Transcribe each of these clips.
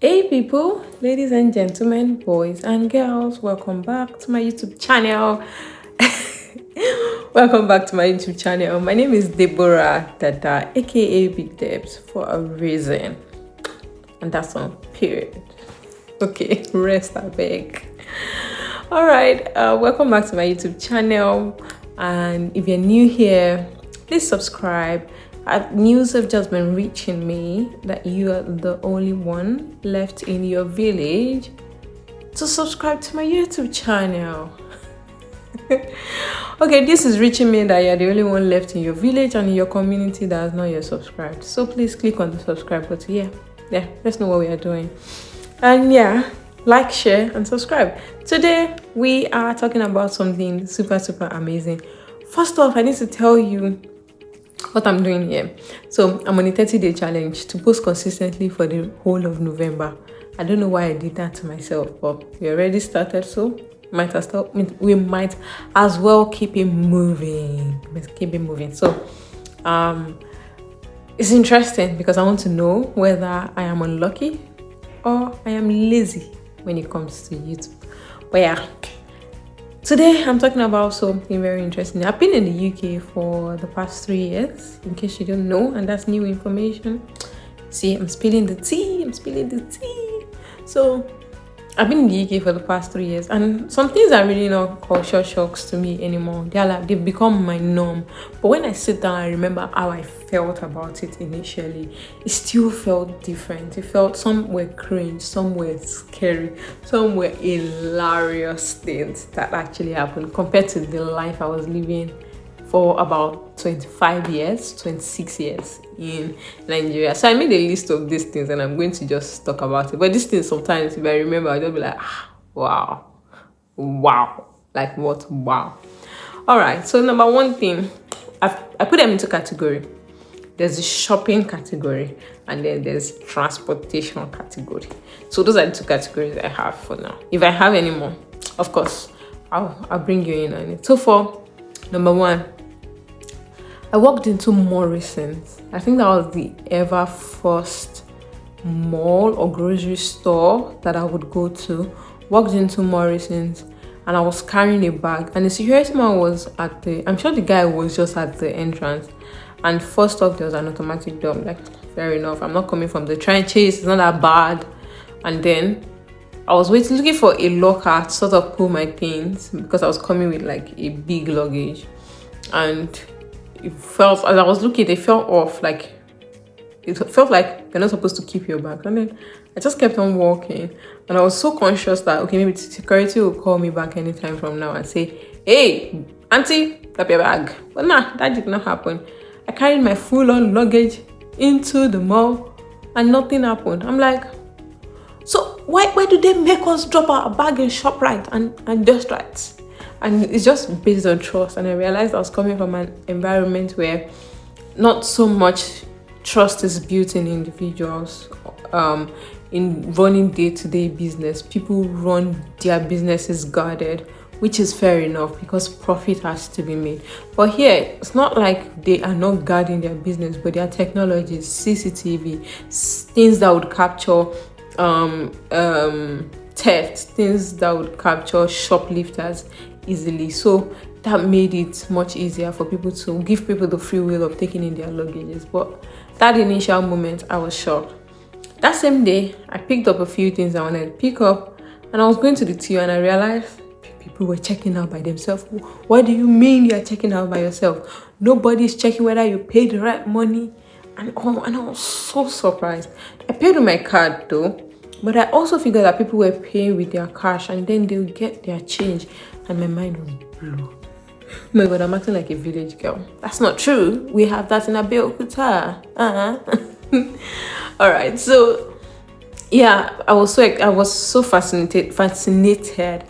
Hey people, ladies and gentlemen, boys and girls, welcome back to my YouTube channel. Welcome back to my YouTube channel. My name is Deborah Dada, aka Big Debs, for a reason, and that's on period. Okay, rest I beg. All right, welcome back to my YouTube channel, and if you're new here, please subscribe. News have just been reaching me that you are the only one left in your village to subscribe to my YouTube channel. Okay, this is reaching me that you're the only one left in your village and in your community that is not yet subscribed. So please click on the subscribe button. Yeah, let's know what we are doing. And yeah, like, share, and subscribe. Today we are talking about something super amazing. First off, I need to tell you what I'm doing here. So I'm on a 30-day challenge to post consistently for the whole of November. I don't know why I did that to myself, but we already started, so we might as well keep it moving. So it's interesting because I want to know whether I am unlucky or I am lazy when it comes to YouTube. But yeah, today I'm talking about something very interesting. I've been in the UK for the past 3 years, in case you don't know, and that's new information. See, I'm spilling the tea. So I've been in the UK for the past 3 years, and some things are really not culture shocks to me anymore. They've become my norm. But when I sit down, I remember how I felt about it initially. It still felt different. It felt somewhere cringe, somewhere scary, somewhere hilarious things that actually happened compared to the life I was living for about 26 years in Nigeria. So I made a list of these things and I'm going to just talk about it. But these things sometimes, if I remember, I'll just be like, wow. Like what? Wow. All right. So number one thing, I put them into category. There's the shopping category and then there's transportation category. So those are the two categories I have for now. If I have any more, of course, I'll bring you in on it. So for number one, I walked into Morrison's. I think that was the ever first mall or grocery store that I would go to. Walked into Morrison's and I was carrying a bag, and the security man was I'm sure the guy was just at the entrance. And first off, there was an automatic door. Like, fair enough, I'm not coming from the trenches, it's not that bad. And then I was looking for a locker to sort of pull my things because I was coming with like a big luggage, and it felt, as I was looking, it felt off. Like, it felt like you're not supposed to keep your bag. And then I just kept on walking, and I was so conscious that okay, maybe security will call me back anytime from now and say, "Hey, auntie, drop your bag." But nah, that did not happen. I carried my full-on luggage into the mall, and nothing happened. I'm like, so why do they make us drop our bag in ShopRite and Just Right? And it's just based on trust. And I realized I was coming from an environment where not so much trust is built in individuals. In running day-to-day business, people run their businesses guarded, which is fair enough because profit has to be made. But here, it's not like they are not guarding their business, but their technologies, CCTV, things that would capture theft, things that would capture shoplifters easily. So that made it much easier for people to give people the free will of taking in their luggages. But that initial moment, I was shocked. That same day, I picked up a few things I wanted to pick up, and I was going to the till and I realized people were checking out by themselves. What do you mean you're checking out by yourself? Nobody's checking whether you paid the right money. And I was so surprised. I paid with my card though, but I also figured that people were paying with their cash and then they'll get their change. And my mind was blown. My God, I'm acting like a village girl. That's not true. We have that in Abeokuta. All right, so yeah, I was so fascinated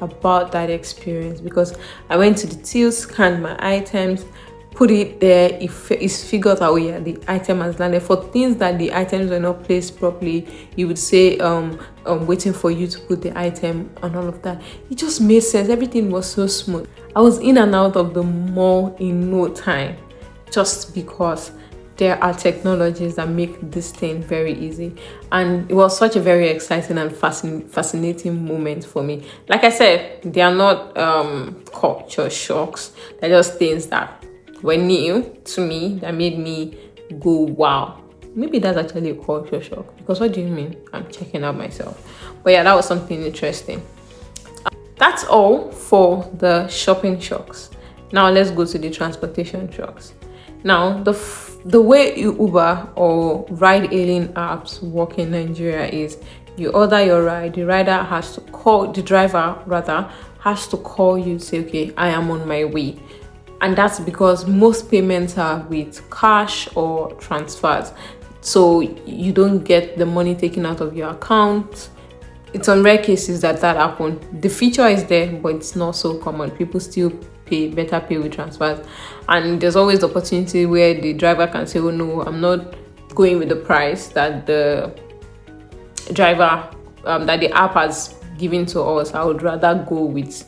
about that experience because I went to the till, scanned my items, put it there. It's figured out where the item has landed. For things that the items were not placed properly, you would say waiting for you to put the item and all of that. It just made sense. Everything was so smooth. I was in and out of the mall in no time, just because there are technologies that make this thing very easy, and it was such a very exciting and fascinating moment for me. Like I said, they are not culture shocks. They're just things that were new to me that made me go wow. Maybe that's actually a culture shock, because what do you mean? I'm checking out myself. But yeah, that was something interesting. That's all for the shopping shocks. Now let's go to the transportation shocks. Now the way Uber or ride-hailing apps work in Nigeria is you order your ride, the driver has to call you, say, okay, I am on my way. And that's because most payments are with cash or transfers, so you don't get the money taken out of your account. It's on rare cases that happen. The feature is there, but it's not so common. People still better pay with transfers, and there's always the opportunity where the driver can say, oh no, I'm not going with the price that the driver that the app has given to us. I would rather go with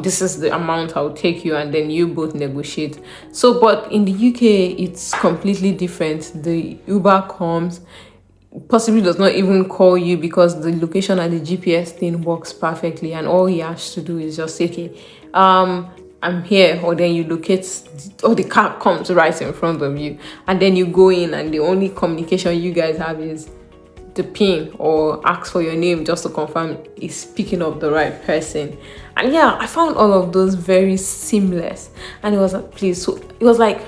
this is the amount I'll take you, and then you both negotiate. So but in the UK it's completely different. The Uber comes, possibly does not even call you, because the location and the GPS thing works perfectly, and all he has to do is just say, okay, I'm here, or then you locate, or the car comes right in front of you, and then you go in, and the only communication you guys have is the pin or ask for your name just to confirm is picking up the right person. And yeah, I found all of those very seamless, and it was like, please, so it was like,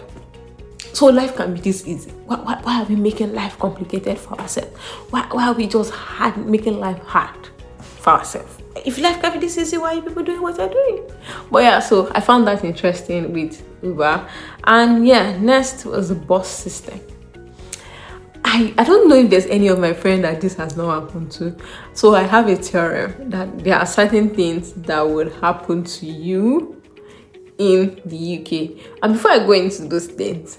so life can be this easy. Why are we making life complicated for ourselves? Why are we just making life hard for ourselves? If life can be this easy, why are people doing what they're doing? But yeah, so I found that interesting with Uber. And yeah, next was the bus system. I don't know if there's any of my friends that this has not happened to. So I have a theorem that there are certain things that would happen to you in the UK. And before I go into those things,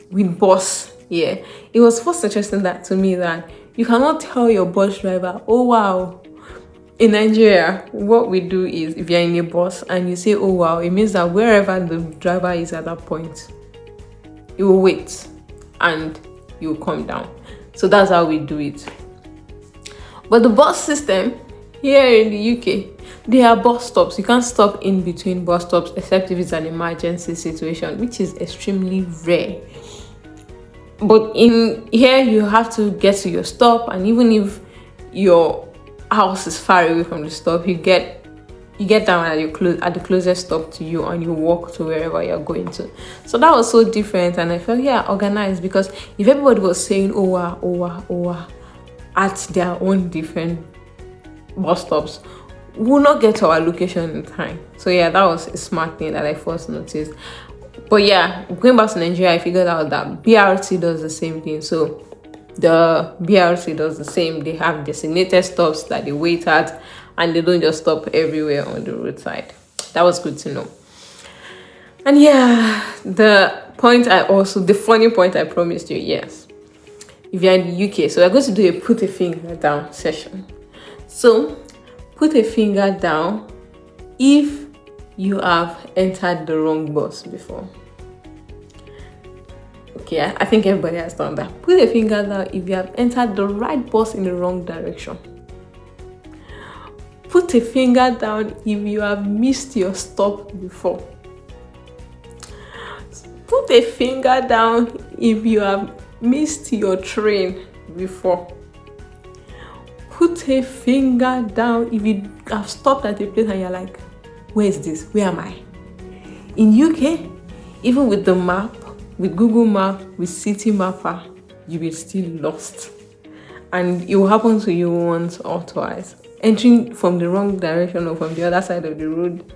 with bus, yeah, it was first interesting that to me that you cannot tell your bus driver, oh wow. In Nigeria, what we do is, if you're in a bus and you say, oh wow, it means that wherever the driver is at that point, you will wait and you will come down. So that's how we do it. But the bus system here in the UK, there are bus stops. You can't stop in between bus stops except if it's an emergency situation, which is extremely rare. But in here, you have to get to your stop, and even if your house is far away from the stop, you get down at the closest stop to you, and you walk to wherever you're going to. So that was so different, and I felt, yeah, organized, because if everybody was saying oh at their own different bus stops, we will not get to our location in time. So yeah, that was a smart thing that I first noticed. But yeah, going back to Nigeria, I figured out that BRT does the same thing. So the BRT does the same. They have designated stops that they wait at, and they don't just stop everywhere on the roadside. That was good to know. And yeah, the funny point I promised you, yes, if you're in the UK, so we're going to do a put a finger down session. So put a finger down if you have entered the wrong bus before. Okay, I think everybody has done that. Put a finger down if you have entered the right bus in the wrong direction. Put a finger down if you have missed your stop before. Put a finger down if you have missed your train before. Put a finger down if you have stopped at a place and you're like, where is this? Where am I? In UK, even with the map, with Google Map, with City Mapper, you will still lost. And it will happen to you once or twice. Entering from the wrong direction or from the other side of the road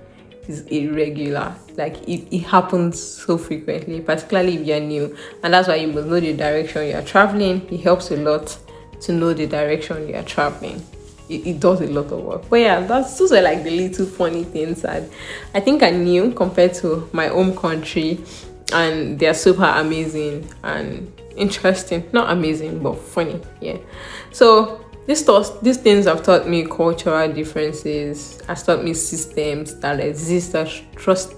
is irregular. Like it happens so frequently, particularly if you're new. And that's why you must know the direction you're traveling. It helps a lot to know the direction you're traveling. It does a lot of work. But yeah, those are like the little funny things that I think I knew compared to my home country, and they're super amazing and interesting. Not amazing, but funny. Yeah. So these things have taught me cultural differences, has taught me systems that exist, that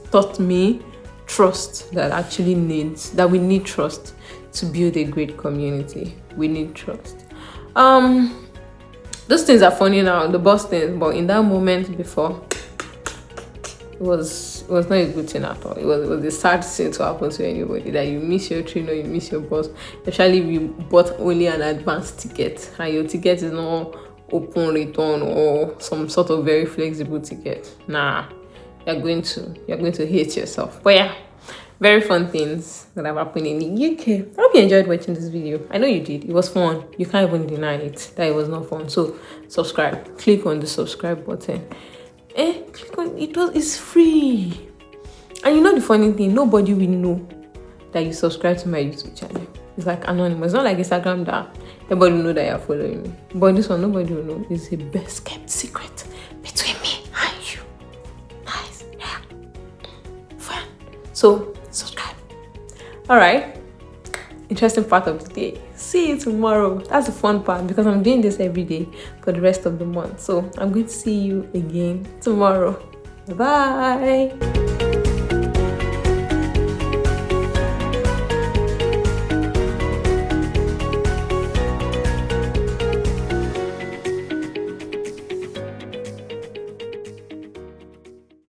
taught me trust that we need trust to build a great community, we need trust. Those things are funny now, the boss things, but in that moment before, it was not a good thing at all. It was a sad thing to happen to anybody, that you miss your train or you miss your bus, especially if you bought only an advanced ticket and your ticket is not open return or some sort of very flexible ticket. Nah, you're going to hate yourself. But yeah, very fun things that have happened in the UK. I hope you enjoyed watching this video. I know you did. It was fun. You can't even deny it that it was not fun. So subscribe. Click on the subscribe button. Click on it. It's free. And you know the funny thing, nobody will know that you subscribe to my YouTube channel. It's like anonymous. It's not like Instagram that everybody will know that you're following me. But this one, nobody will know. It's the best kept secret between me and you. Nice. Yeah. Fun. So subscribe. Alright. Interesting part of the day. See you tomorrow. That's the fun part, because I'm doing this every day for the rest of the month. So I'm going to see you again tomorrow. Bye.